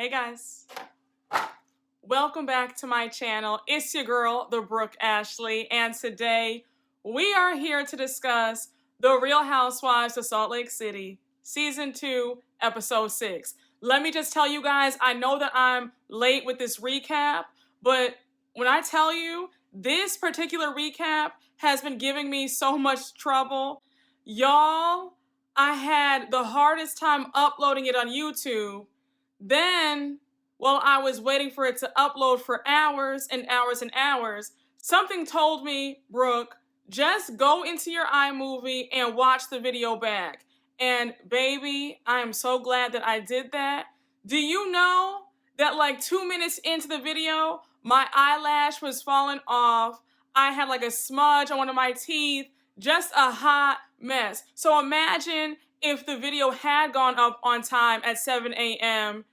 Hey guys, welcome back to my channel. It's your girl, the Brooke Ashley, and today we are here to discuss The Real Housewives of Salt Lake City, Season 2, Episode 6. Let me just tell you guys, I know that I'm late with this recap, but when I tell you, this particular recap has been giving me so much trouble. Y'all, I had the hardest time uploading it on YouTube. Then, while I was waiting for it to upload for hours and hours and hours, something told me, Brooke, just go into your iMovie and watch the video back. And baby, I am so glad that I did that. Do you know that like 2 minutes into the video, my eyelash was falling off. I had like a smudge on one of my teeth, just a hot mess. So imagine if the video had gone up on time at 7 a.m.,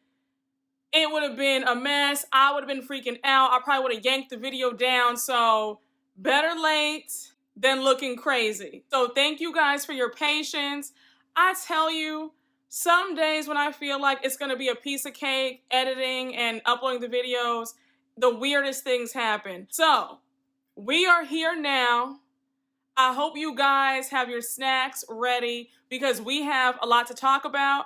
it would have been a mess. I would have been freaking out. I probably would have yanked the video down. So better late than looking crazy. So thank you guys for your patience. I tell you, some days when I feel like it's going to be a piece of cake, editing and uploading the videos, the weirdest things happen. So we are here now. I hope you guys have your snacks ready because we have a lot to talk about.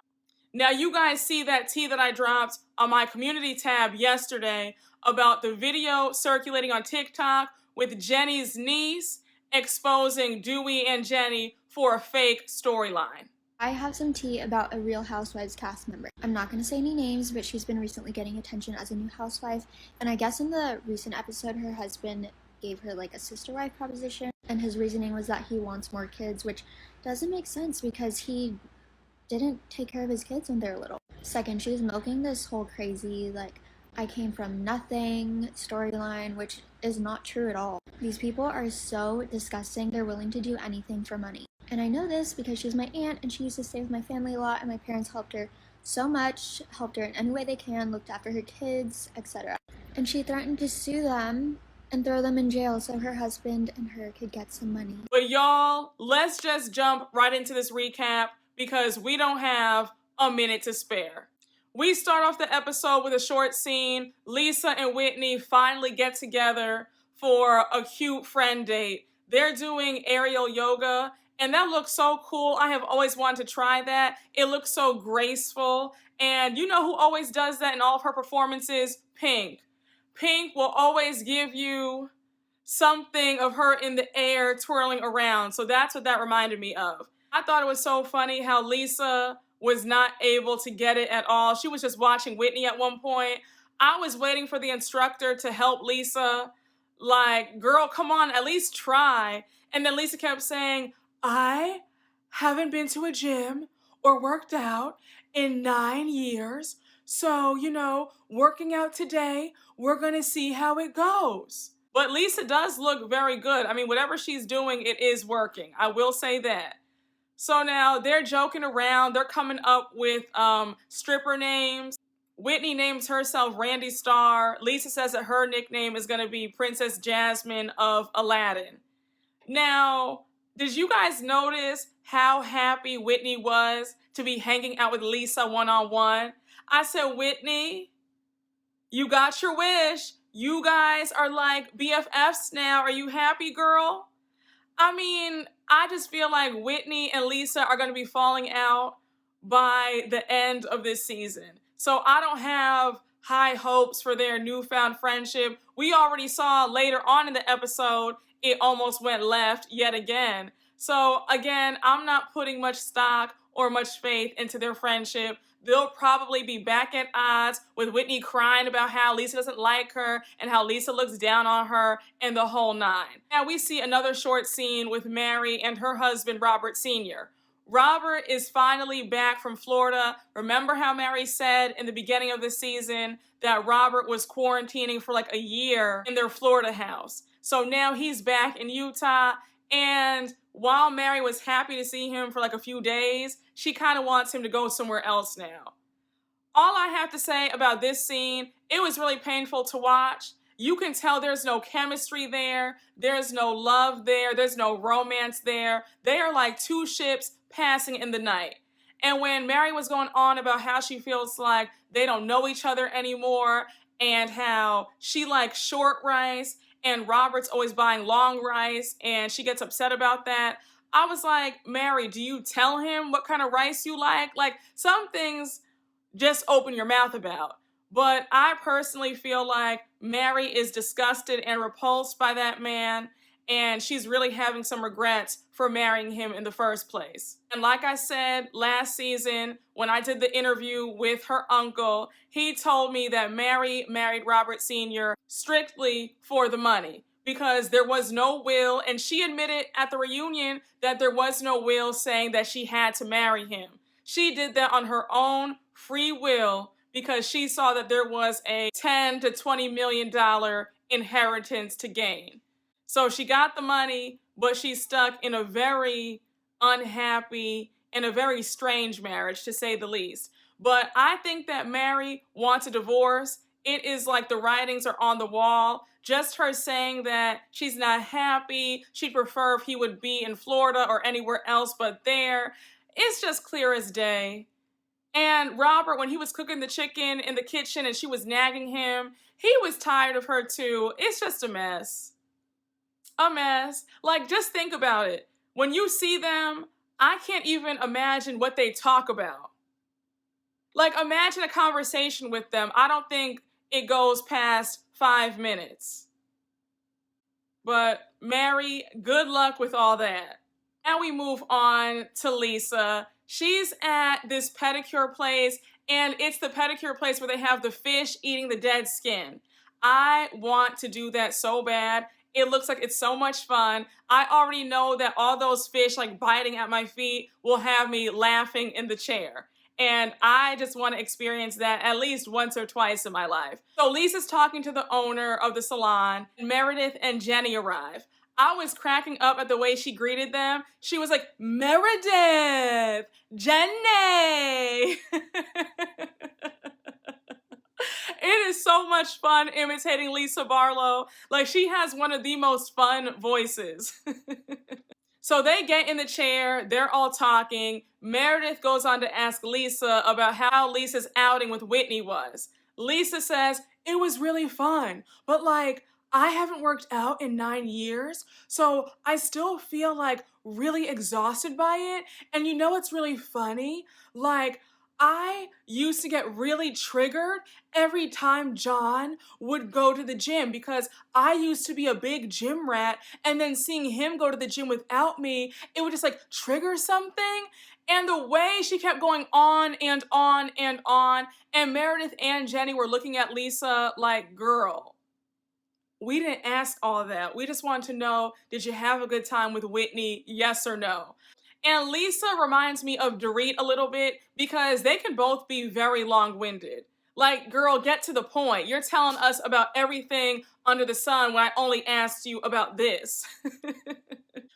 Now, you guys see that tea that I dropped on my community tab yesterday about the video circulating on TikTok with Jennie's niece exposing Dewey and Jennie for a fake storyline. I have some tea about a Real Housewives cast member. I'm not going to say any names, but she's been recently getting attention as a new housewife. And I guess in the recent episode, her husband gave her like a sister wife proposition. And his reasoning was that he wants more kids, which doesn't make sense because he didn't take care of his kids when they were little. Second, she's milking this whole crazy, like, I came from nothing storyline, which is not true at all. These people are so disgusting, they're willing to do anything for money. And I know this because she's my aunt and she used to stay with my family a lot and my parents helped her so much, helped her in any way they can, looked after her kids, etc. And she threatened to sue them and throw them in jail so her husband and her could get some money. But y'all, let's just jump right into this recap because we don't have a minute to spare. We start off the episode with a short scene. Lisa and Whitney finally get together for a cute friend date. They're doing aerial yoga, and that looks so cool. I have always wanted to try that. It looks so graceful. And you know who always does that in all of her performances? Pink. Pink will always give you something of her in the air twirling around. So that's what that reminded me of. I thought it was so funny how Lisa was not able to get it at all. She was just watching Whitney at one point. I was waiting for the instructor to help Lisa. Like, girl, come on, at least try. And then Lisa kept saying, I haven't been to a gym or worked out in 9 years. So, you know, working out today, we're going to see how it goes. But Lisa does look very good. I mean, whatever she's doing, it is working. I will say that. So now they're joking around. They're coming up with stripper names. Whitney names herself Randy Starr. Lisa says that her nickname is going to be Princess Jasmine of Aladdin. Now, did you guys notice how happy Whitney was to be hanging out with Lisa one-on-one? I said, Whitney, you got your wish. You guys are like BFFs now. Are you happy, girl? I mean, I just feel like Whitney and Lisa are going to be falling out by the end of this season. So I don't have high hopes for their newfound friendship. We already saw later on in the episode, it almost went left yet again. So again, I'm not putting much stock or much faith into their friendship. They'll probably be back at odds with Whitney crying about how Lisa doesn't like her and how Lisa looks down on her and the whole nine. Now we see another short scene with Mary and her husband, Robert Sr. Robert is finally back from Florida. Remember how Mary said in the beginning of the season that Robert was quarantining for like a year in their Florida house. So now he's back in Utah, and while Mary was happy to see him for like a few days, she kind of wants him to go somewhere else now. All I have to say about this scene, it was really painful to watch. You can tell there's no chemistry there. There's no love there. There's no romance there. They are like two ships passing in the night. And when Mary was going on about how she feels like they don't know each other anymore and how she likes short rice and Robert's always buying long rice and she gets upset about that, I was like, Mary, do you tell him what kind of rice you like? Like, some things just open your mouth about. But I personally feel like Mary is disgusted and repulsed by that man, and she's really having some regrets for marrying him in the first place. And like I said last season, when I did the interview with her uncle, he told me that Mary married Robert Sr. strictly for the money because there was no will, and she admitted at the reunion that there was no will saying that she had to marry him. She did that on her own free will because she saw that there was a $10 to $20 million inheritance to gain. So she got the money, but she's stuck in a very unhappy and a very strange marriage, to say the least. But I think that Mary wants a divorce. It is like the writings are on the wall. Just her saying that she's not happy, she'd prefer if he would be in Florida or anywhere else but there. It's just clear as day. And Robert, when he was cooking the chicken in the kitchen and she was nagging him, he was tired of her too. It's just a mess. A mess. Like, just think about it. When you see them, I can't even imagine what they talk about. Like, imagine a conversation with them. I don't think it goes past 5 minutes. But Mary, good luck with all that. Now we move on to Lisa. She's at this pedicure place, and it's the pedicure place where they have the fish eating the dead skin. I want to do that so bad. It looks like it's so much fun. I already know that all those fish like biting at my feet will have me laughing in the chair. And I just want to experience that at least once or twice in my life. So Lisa's talking to the owner of the salon. Meredith and Jennie arrive. I was cracking up at the way she greeted them. She was like, Meredith, Jennie. It is so much fun imitating Lisa Barlow. Like, she has one of the most fun voices. So they get in the chair, they're all talking. Meredith goes on to ask Lisa about how Lisa's outing with Whitney was. Lisa says, it was really fun, but like, I haven't worked out in 9 years, so I still feel like really exhausted by it. And you know what's really funny? Like, I used to get really triggered every time John would go to the gym because I used to be a big gym rat, and then seeing him go to the gym without me, it would just like trigger something. And the way she kept going on and on and on, and Meredith and Jennie were looking at Lisa like, girl, we didn't ask all of that. We just wanted to know, did you have a good time with Whitney? Yes or no? And Lisa reminds me of Dorit a little bit because they can both be very long-winded. Like, girl, get to the point. You're telling us about everything under the sun when I only asked you about this.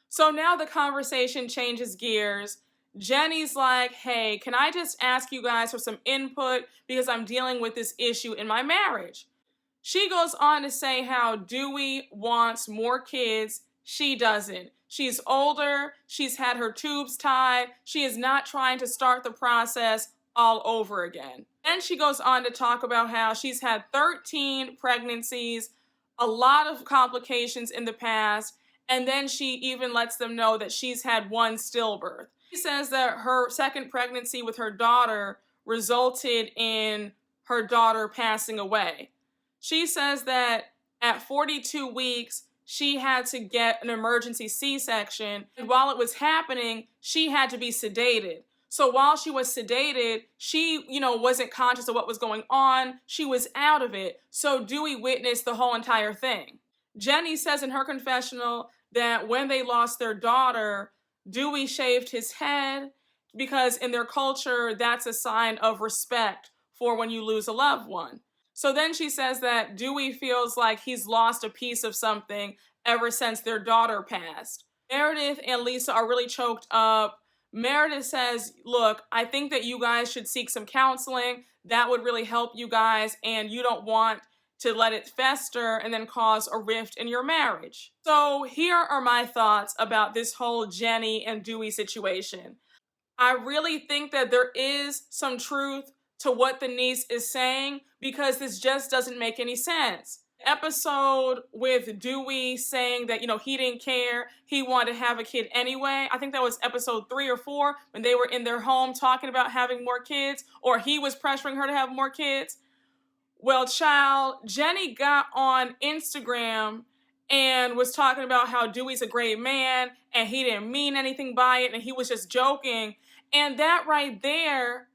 So now the conversation changes gears. Jennie's like, hey, can I just ask you guys for some input because I'm dealing with this issue in my marriage? She goes on to say how Dewey wants more kids. She doesn't. She's older. She's had her tubes tied. She is not trying to start the process all over again. Then she goes on to talk about how she's had 13 pregnancies, a lot of complications in the past, and then she even lets them know that she's had 1 stillbirth. She says that her second pregnancy with her daughter resulted in her daughter passing away. She says that at 42 weeks, she had to get an emergency C-section, and while it was happening, she had to be sedated. So while she was sedated, she, wasn't conscious of what was going on. She was out of it. So Dewey witnessed the whole entire thing. Jennie says in her confessional that when they lost their daughter, Dewey shaved his head because in their culture, that's a sign of respect for when you lose a loved one. So then she says that Dewey feels like he's lost a piece of something ever since their daughter passed. Meredith and Lisa are really choked up. Meredith says, look, I think that you guys should seek some counseling. That would really help you guys, and you don't want to let it fester and then cause a rift in your marriage. So here are my thoughts about this whole Jennie and Dewey situation. I really think that there is some truth to what the niece is saying because this just doesn't make any sense. Episode with Dewey saying that, he didn't care, he wanted to have a kid anyway. I think that was episode 3 or 4 when they were in their home talking about having more kids, or he was pressuring her to have more kids. Well, child, Jennie got on Instagram and was talking about how Dewey's a great man and he didn't mean anything by it and he was just joking. And that right there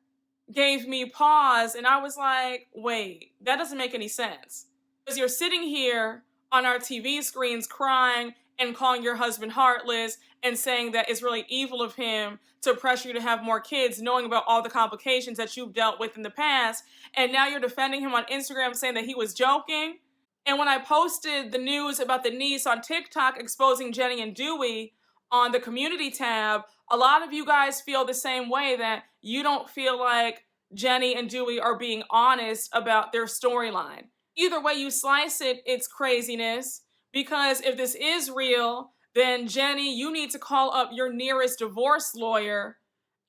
gave me pause, and I was like, wait, that doesn't make any sense. Because you're sitting here on our TV screens crying and calling your husband heartless and saying that it's really evil of him to pressure you to have more kids, knowing about all the complications that you've dealt with in the past. And now you're defending him on Instagram saying that he was joking. And when I posted the news about the niece on TikTok exposing Jennie and Dewey on the community tab, a lot of you guys feel the same way, that you don't feel like Jennie and Dewey are being honest about their storyline. Either way you slice it, it's craziness. Because if this is real, then Jennie, you need to call up your nearest divorce lawyer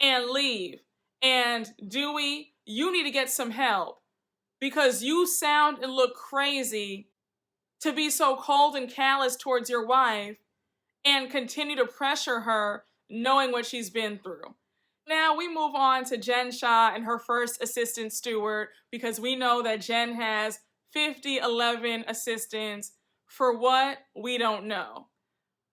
and leave. And Dewey, you need to get some help. Because you sound and look crazy to be so cold and callous towards your wife and continue to pressure her knowing what she's been through. Now we move on to Jen Shah and her first assistant steward, because we know that Jen has 11 assistants. For what? We don't know.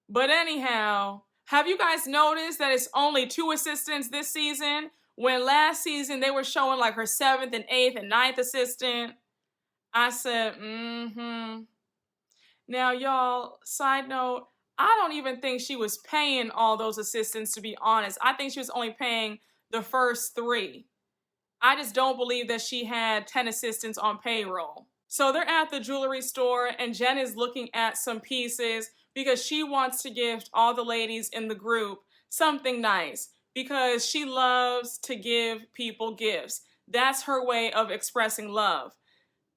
But anyhow, have you guys noticed that it's only 2 assistants this season, when last season they were showing like her 7th and 8th and 9th assistant? I said, Now y'all, side note, I don't even think she was paying all those assistants, to be honest. I think she was only paying the first 3. I just don't believe that she had 10 assistants on payroll. So they're at the jewelry store and Jen is looking at some pieces because she wants to gift all the ladies in the group something nice, because she loves to give people gifts. That's her way of expressing love.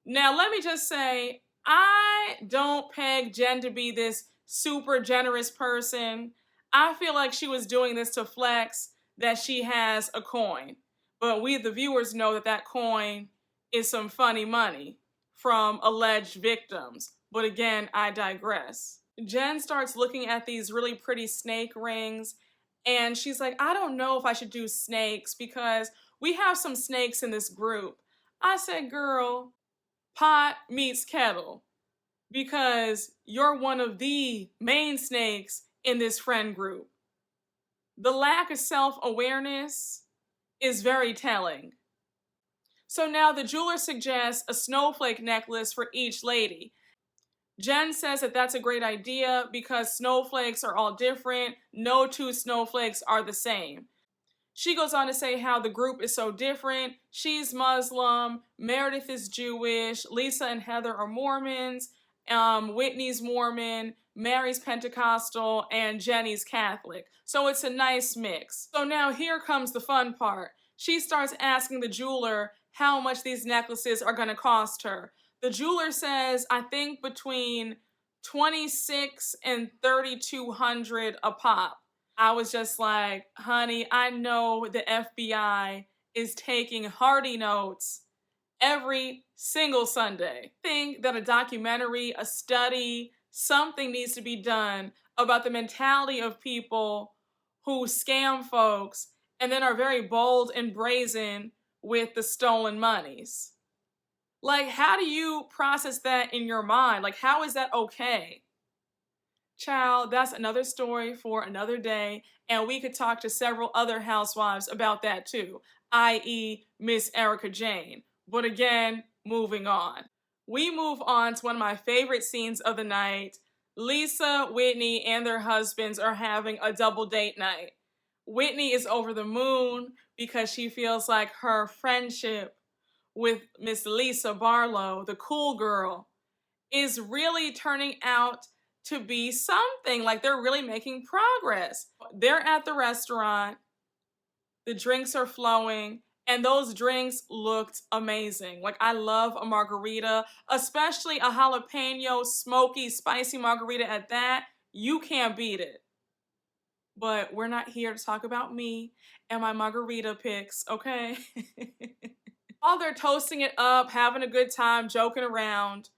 Now, let me just say, I don't peg Jen to be this super generous person. I feel like she was doing this to flex that she has a coin. But we, the viewers, know that that coin is some funny money from alleged victims. But again, I digress. Jen starts looking at these really pretty snake rings, and she's like, I don't know if I should do snakes because we have some snakes in this group. I said, girl, pot meets kettle, because you're one of the main snakes in this friend group. The lack of self-awareness is very telling. So now the jeweler suggests a snowflake necklace for each lady. Jen says that that's a great idea because snowflakes are all different. No 2 snowflakes are the same. She goes on to say how the group is so different. She's Muslim, Meredith is Jewish, Lisa and Heather are Mormons, Whitney's Mormon, Mary's Pentecostal, and Jennie's Catholic. So it's a nice mix. So now here comes the fun part. She starts asking the jeweler how much these necklaces are going to cost her. The jeweler says, I think between $2,600 and $3,200 a pop. I was just like, honey, I know the FBI is taking hearty notes every single Sunday. I think that a documentary, a study, something needs to be done about the mentality of people who scam folks and then are very bold and brazen with the stolen monies. Like, how do you process that in your mind? Like, how is that okay? Child, that's another story for another day, and we could talk to several other housewives about that too, i.e. Miss Erica Jane. But again, moving on. We move on to one of my favorite scenes of the night. Lisa, Whitney, and their husbands are having a double date night. Whitney is over the moon because she feels like her friendship with Miss Lisa Barlow, the cool girl, is really turning out to be something. Like, they're really making progress. They're at the restaurant, the drinks are flowing, and those drinks looked amazing. Like, I love a margarita, especially a jalapeno, smoky, spicy margarita at that. You can't beat it. but we're not here to talk about me and my margarita pics, okay? While they're toasting it up, having a good time, joking around,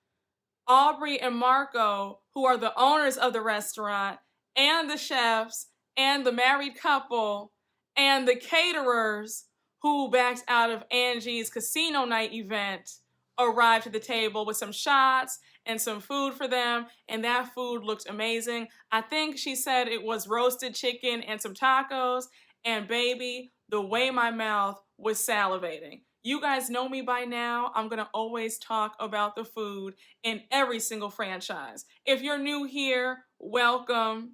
Aubrey and Marco, who are the owners of the restaurant, and the chefs, and the married couple, and the caterers who backed out of Angie's casino night event, arrived to the table with some shots and some food for them, and that food looked amazing. I think she said it was roasted chicken and some tacos, and baby, the way my mouth was salivating. You guys know me by now. I'm gonna always talk about the food in every single franchise. If you're new here, welcome.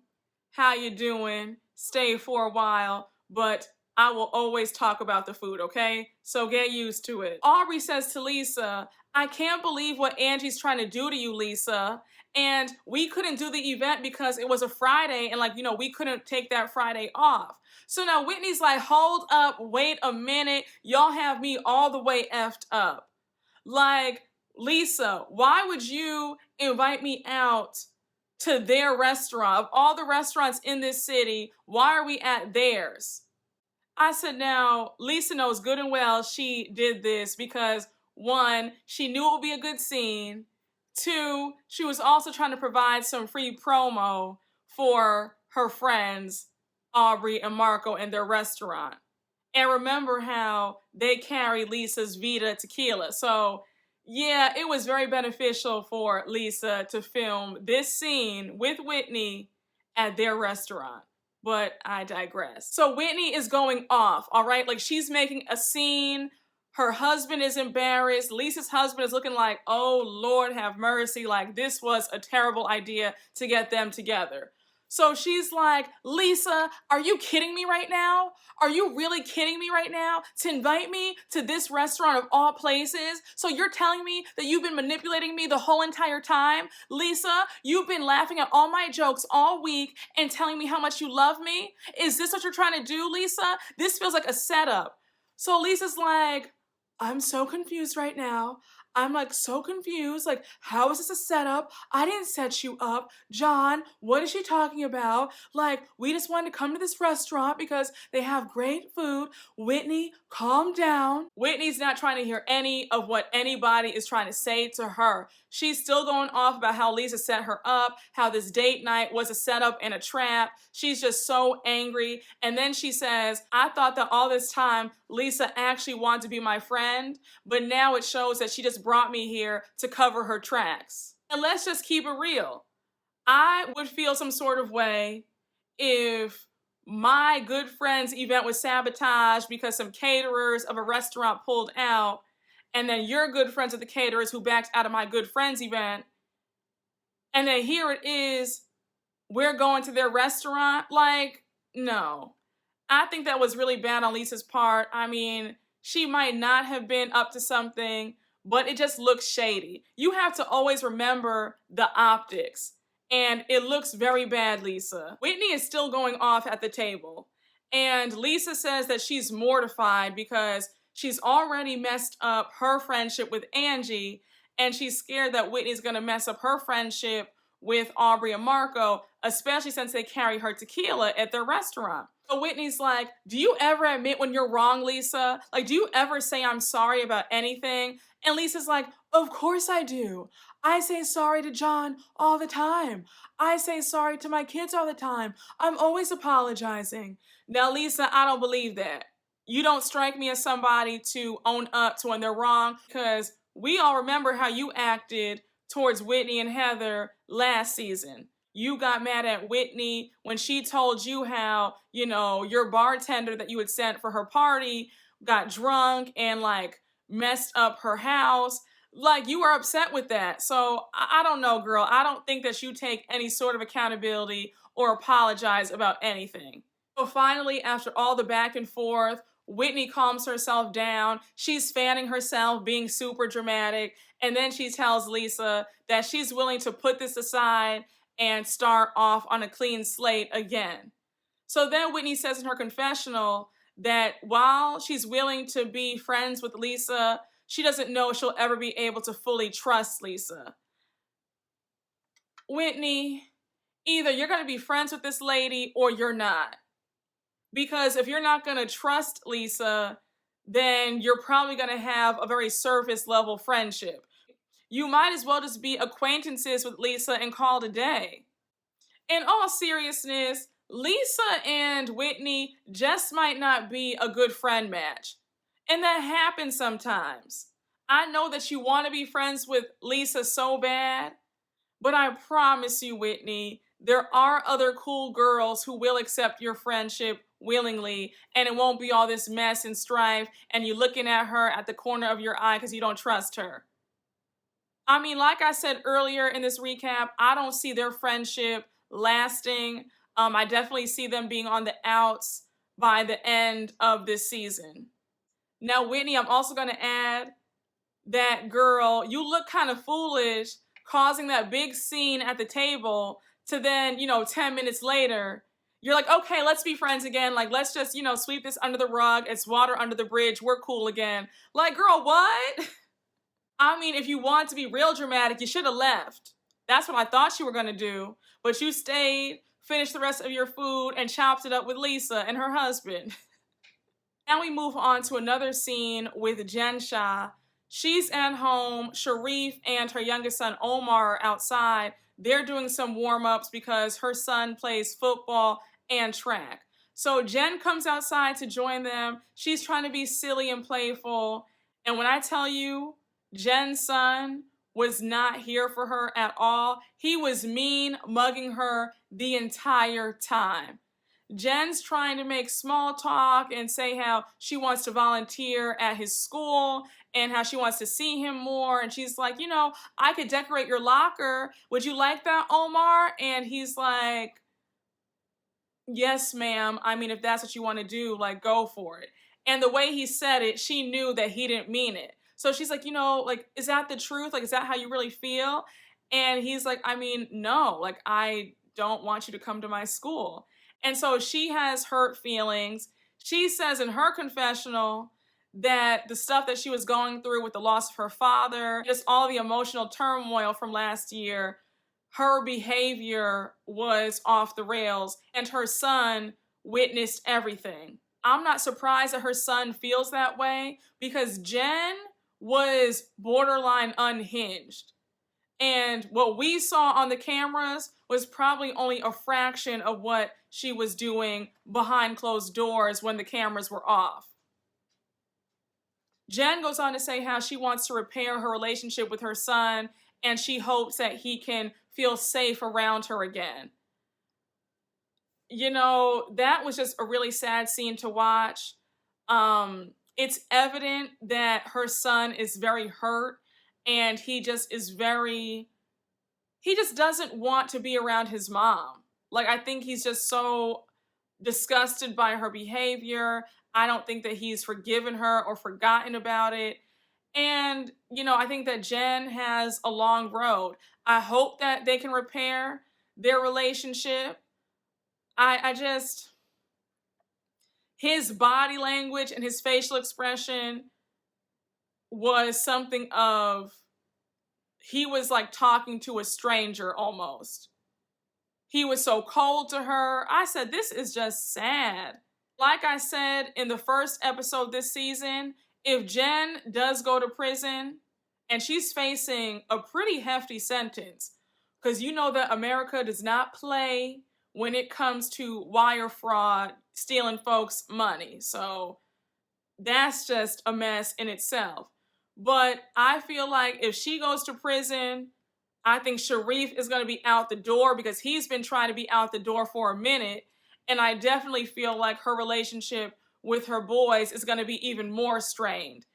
How you doing? Stay for a while, but I will always talk about the food, okay? So get used to it. Aubrey says to Lisa, I can't believe what Angie's trying to do to you, Lisa. And we couldn't do the event because it was a Friday and we couldn't take that Friday off. So now Whitney's like, hold up, wait a minute. Y'all have me all the way effed up. Like, Lisa, why would you invite me out to their restaurant? Of all the restaurants in this city, why are we at theirs? I said, now, Lisa knows good and well she did this because, one, she knew it would be a good scene. Two, she was also trying to provide some free promo for her friends, Aubrey and Marco, and their restaurant. And remember how they carry Lisa's Vita tequila. So, yeah, it was very beneficial for Lisa to film this scene with Whitney at their restaurant. But I digress. So Whitney is going off, all right? Like, she's making a scene. Her husband is embarrassed. Lisa's husband is looking like, oh, Lord have mercy. Like, this was a terrible idea to get them together. So she's like, Lisa, are you kidding me right now? Are you really kidding me right now to invite me to this restaurant of all places? So you're telling me that you've been manipulating me the whole entire time? Lisa, you've been laughing at all my jokes all week and telling me how much you love me? Is this what you're trying to do, Lisa? This feels like a setup. So Lisa's like, I'm so confused right now. I'm like so confused. Like, how is this a setup? I didn't set you up. John, what is she talking about? Like, we just wanted to come to this restaurant because they have great food. Whitney, calm down. Whitney's not trying to hear any of what anybody is trying to say to her. She's still going off about how Lisa set her up, how this date night was a setup and a trap. She's just so angry. And then she says, I thought that all this time Lisa actually wanted to be my friend, but now it shows that she just brought me here to cover her tracks. And let's just keep it real. I would feel some sort of way if my good friend's event was sabotaged because some caterers of a restaurant pulled out, and then your good friends of the caterers who backed out of my good friend's event, and then here it is, we're going to their restaurant. Like, no. I think that was really bad on Lisa's part. I mean, she might not have been up to something, but it just looks shady. You have to always remember the optics, and it looks very bad, Lisa. Whitney is still going off at the table, and Lisa says that she's mortified because she's already messed up her friendship with Angie, and she's scared that Whitney's gonna mess up her friendship with Aubrey and Marco, especially since they carry her tequila at their restaurant. So Whitney's like, do you ever admit when you're wrong, Lisa? Like, do you ever say I'm sorry about anything? And Lisa's like, of course I do. I say sorry to John all the time. I say sorry to my kids all the time. I'm always apologizing. Now, Lisa, I don't believe that. You don't strike me as somebody to own up to when they're wrong, because we all remember how you acted towards Whitney and Heather last season. You got mad at Whitney when she told you how, your bartender that you had sent for her party got drunk and messed up her house. Like, you were upset with that. So I don't know, girl. I don't think that you take any sort of accountability or apologize about anything. So finally, after all the back and forth, Whitney calms herself down. She's fanning herself, being super dramatic. And then she tells Lisa that she's willing to put this aside and start off on a clean slate again. So then Whitney says in her confessional that while she's willing to be friends with Lisa, she doesn't know if she'll ever be able to fully trust Lisa. Whitney, either you're going to be friends with this lady or you're not. Because if you're not going to trust Lisa, then you're probably going to have a very surface level friendship. You might as well just be acquaintances with Lisa and call it a day. In all seriousness, Lisa and Whitney just might not be a good friend match. And that happens sometimes. I know that you want to be friends with Lisa so bad, but I promise you, Whitney, there are other cool girls who will accept your friendship willingly, and it won't be all this mess and strife, and you looking at her at the corner of your eye because you don't trust her. I mean, like I said earlier in this recap, I don't see their friendship lasting. I definitely see them being on the outs by the end of this season. Now, Whitney, I'm also going to add that, girl, you look kind of foolish causing that big scene at the table to then, 10 minutes later, you're like, okay, let's be friends again. Like, let's just, sweep this under the rug. It's water under the bridge. We're cool again. Like, girl, what? I mean, if you want to be real dramatic, you should have left. That's what I thought you were going to do. But you stayed, finished the rest of your food, and chopped it up with Lisa and her husband. Now we move on to another scene with Shah. She's at home. Sharif and her youngest son, Omar, are outside. They're doing some warm-ups because her son plays football and track. So Jen comes outside to join them. She's trying to be silly and playful. And when I tell you, Jen's son was not here for her at all. He was mean, mugging her the entire time. Jen's trying to make small talk and say how she wants to volunteer at his school and how she wants to see him more. And she's like, I could decorate your locker. Would you like that, Omar? And he's like, yes, ma'am. I mean, if that's what you want to do, like, go for it. And the way he said it, she knew that he didn't mean it. So she's like, is that the truth? Like, is that how you really feel? And he's like, I mean, no, like, I don't want you to come to my school. And so she has hurt feelings. She says in her confessional that the stuff that she was going through with the loss of her father, just all the emotional turmoil from last year, her behavior was off the rails, and her son witnessed everything. I'm not surprised that her son feels that way because Jen was borderline unhinged. And what we saw on the cameras was probably only a fraction of what she was doing behind closed doors when the cameras were off. Jen goes on to say how she wants to repair her relationship with her son and she hopes that he can feel safe around her again. That was just a really sad scene to watch. It's evident that her son is very hurt and he just doesn't want to be around his mom. Like, I think he's just so disgusted by her behavior. I don't think that he's forgiven her or forgotten about it. And, I think that Jen has a long road. I hope that they can repair their relationship. His body language and his facial expression was something of, he was like talking to a stranger almost. He was so cold to her. I said, this is just sad. Like I said in the first episode this season, if Jen does go to prison, and she's facing a pretty hefty sentence, because you know that America does not play when it comes to wire fraud, stealing folks' money. So that's just a mess in itself. But I feel like if she goes to prison, I think Sharif is going to be out the door because he's been trying to be out the door for a minute. And I definitely feel like her relationship with her boys is going to be even more strained.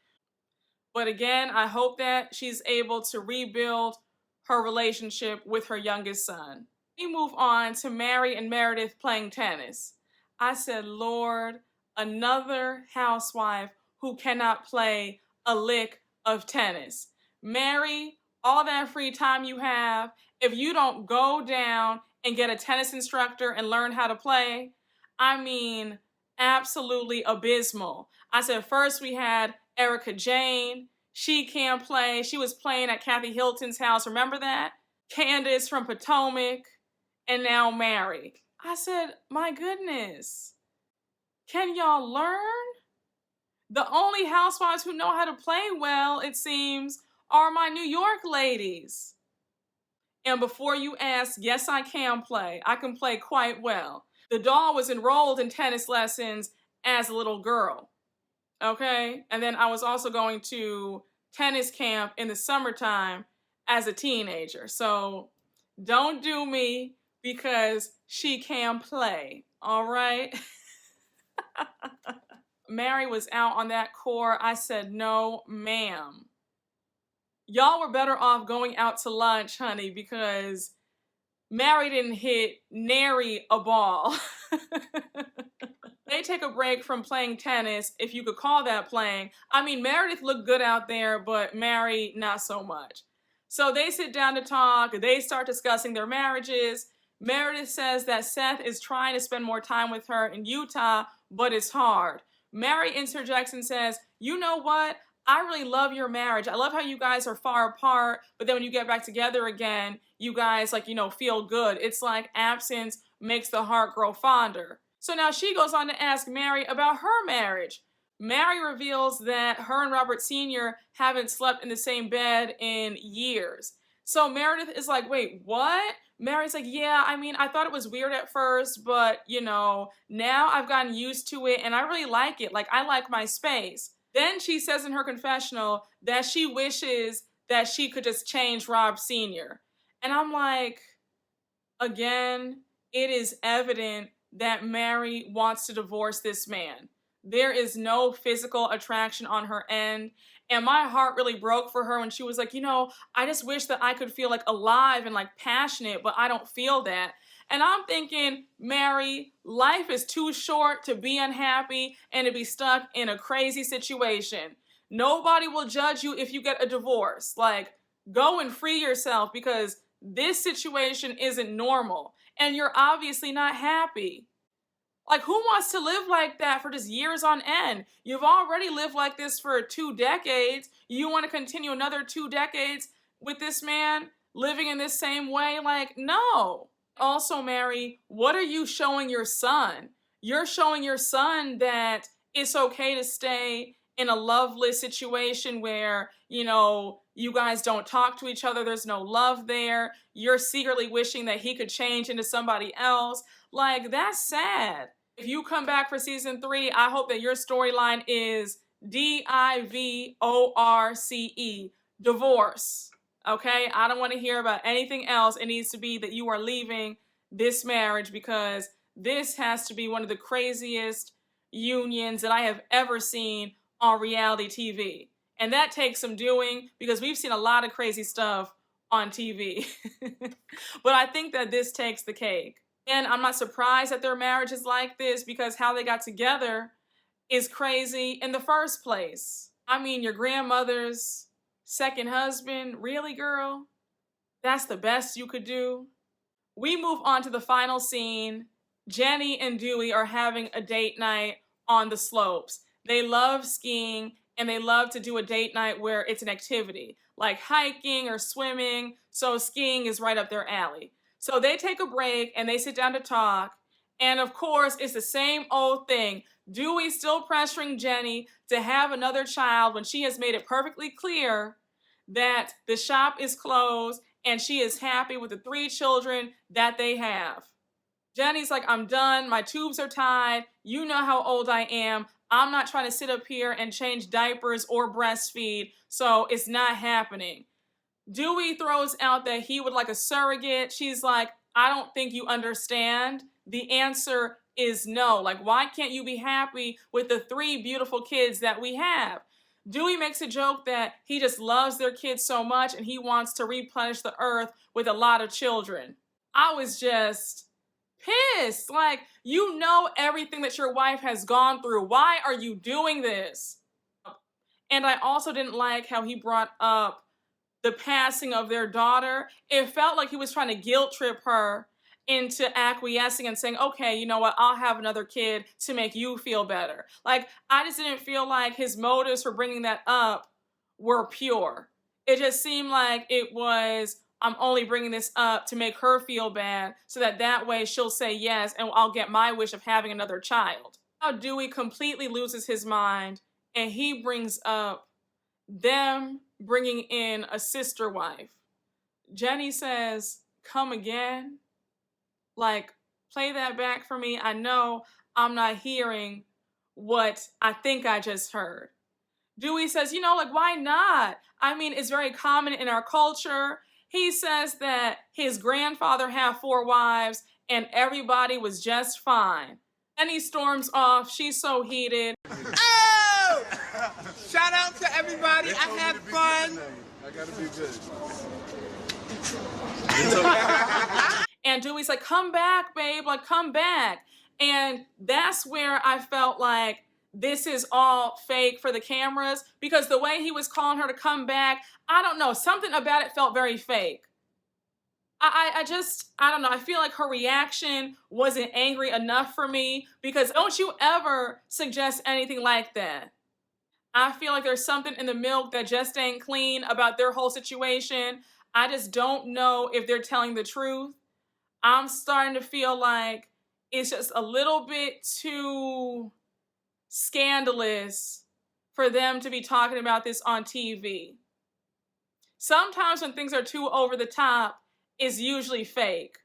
But again, I hope that she's able to rebuild her relationship with her youngest son. We move on to Mary and Meredith playing tennis. I said, Lord, another housewife who cannot play a lick of tennis. Mary, all that free time you have, if you don't go down and get a tennis instructor and learn how to play, I mean, absolutely abysmal. I said, first we had Erica Jane. She can't play. She was playing at Kathy Hilton's house. Remember that? Candace from Potomac. And now Mary. I said, my goodness. Can y'all learn? The only housewives who know how to play well, it seems, are my New York ladies. And before you ask, yes, I can play. I can play quite well. The doll was enrolled in tennis lessons as a little girl. Okay? And then I was also going to tennis camp in the summertime as a teenager. So don't do me because she can play. All right? Mary was out on that court. I said, no, ma'am. Y'all were better off going out to lunch, honey, because Mary didn't hit nary a ball. They take a break from playing tennis, if you could call that playing. I mean, Meredith looked good out there, but Mary, not so much. So they sit down to talk. They start discussing their marriages. Meredith says that Seth is trying to spend more time with her in Utah, but it's hard. Mary interjects and says, you know what? I really love your marriage. I love how you guys are far apart, but then when you get back together again, you guys, like, feel good. It's like absence makes the heart grow fonder. So now she goes on to ask Mary about her marriage. Mary reveals that her and Robert Sr. haven't slept in the same bed in years. So Meredith is like, wait, what? Mary's like, yeah, I mean, I thought it was weird at first, but, now I've gotten used to it and I really like it. Like, I like my space. Then she says in her confessional that she wishes that she could just change Rob Sr. And I'm like, again, it is evident that Mary wants to divorce this man. There is no physical attraction on her end. And my heart really broke for her when she was like, I just wish that I could feel like alive and like passionate, but I don't feel that. And I'm thinking, Mary, life is too short to be unhappy and to be stuck in a crazy situation. Nobody will judge you if you get a divorce. Like, go and free yourself because this situation isn't normal. And you're obviously not happy. Like, who wants to live like that for just years on end? You've already lived like this for 2 decades. You want to continue another 2 decades with this man living in this same way? Like, no. Also, Mary, what are you showing your son? You're showing your son that it's okay to stay in a loveless situation where, you guys don't talk to each other. There's no love there. You're secretly wishing that he could change into somebody else. Like, that's sad. If you come back for season 3, I hope that your storyline is divorce, divorce. Okay? I don't want to hear about anything else. It needs to be that you are leaving this marriage because this has to be one of the craziest unions that I have ever seen on reality TV. And that takes some doing because we've seen a lot of crazy stuff on TV. But I think that this takes the cake. And I'm not surprised that their marriage is like this because how they got together is crazy in the first place. I mean, your grandmother's second husband, really, girl? That's the best you could do? We move on to the final scene. Jennie and Dewey are having a date night on the slopes. They love skiing and they love to do a date night where it's an activity like hiking or swimming. So skiing is right up their alley. So they take a break and they sit down to talk. And of course, it's the same old thing. Dewey still pressuring Jennie to have another child when she has made it perfectly clear that the shop is closed and she is happy with the 3 children that they have. Jennie's like, I'm done. My tubes are tied. You know how old I am. I'm not trying to sit up here and change diapers or breastfeed, so it's not happening. Dewey throws out that he would like a surrogate. She's like, I don't think you understand. The answer is no. Like, why can't you be happy with the 3 beautiful kids that we have? Dewey makes a joke that he just loves their kids so much and he wants to replenish the earth with a lot of children. I was just pissed. Like, you know everything that your wife has gone through. Why are you doing this? And I also didn't like how he brought up the passing of their daughter. It felt like he was trying to guilt trip her into acquiescing and saying, okay, you know what, I'll have another kid to make you feel better. Like, I just didn't feel like his motives for bringing that up were pure. It just seemed like it was, I'm only bringing this up to make her feel bad so that way she'll say yes and I'll get my wish of having another child. How Dewey completely loses his mind and he brings up them bringing in a sister wife. Jennie says, "Come again?" Like, play that back for me. I know I'm not hearing what I think I just heard. Dewey says, like, why not? I mean, it's very common in our culture. He says that his grandfather had 4 wives and everybody was just fine. And he storms off. She's so heated. Oh! Shout out to everybody. I had fun. I gotta be good. And Dewey's like, come back, babe. Like, come back. And that's where I felt like this is all fake for the cameras, because the way he was calling her to come back, I don't know. Something about it felt very fake. I don't know. I feel like her reaction wasn't angry enough for me, because don't you ever suggest anything like that. I feel like there's something in the milk that just ain't clean about their whole situation. I just don't know if they're telling the truth. I'm starting to feel like it's just a little bit too scandalous for them to be talking about this on TV. Sometimes when things are too over the top, it's usually fake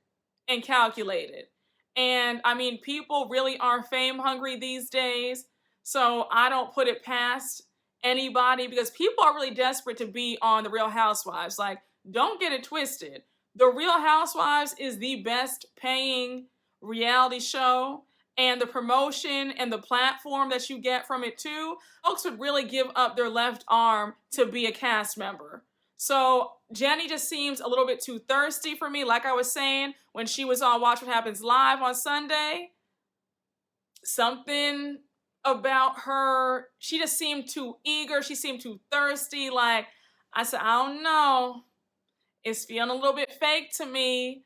and calculated. And I mean, people really are fame hungry these days. So I don't put it past anybody, because people are really desperate to be on The Real Housewives. Like, don't get it twisted. The Real Housewives is the best paying reality show, and the promotion and the platform that you get from it too, folks would really give up their left arm to be a cast member. So Jennie just seems a little bit too thirsty for me. Like I was saying, when she was on Watch What Happens Live on Sunday, something about her, she just seemed too eager. She seemed too thirsty. Like, I said, I don't know. It's feeling a little bit fake to me.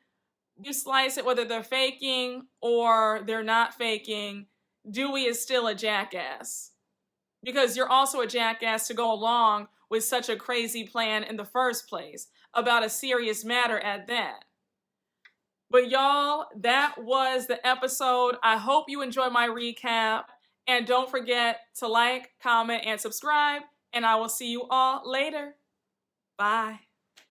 You slice it, whether they're faking or they're not faking, Dewey is still a jackass. Because you're also a jackass to go along with such a crazy plan in the first place, about a serious matter at that. But y'all, that was the episode. I hope you enjoyed my recap. And don't forget to like, comment, and subscribe. And I will see you all later. Bye.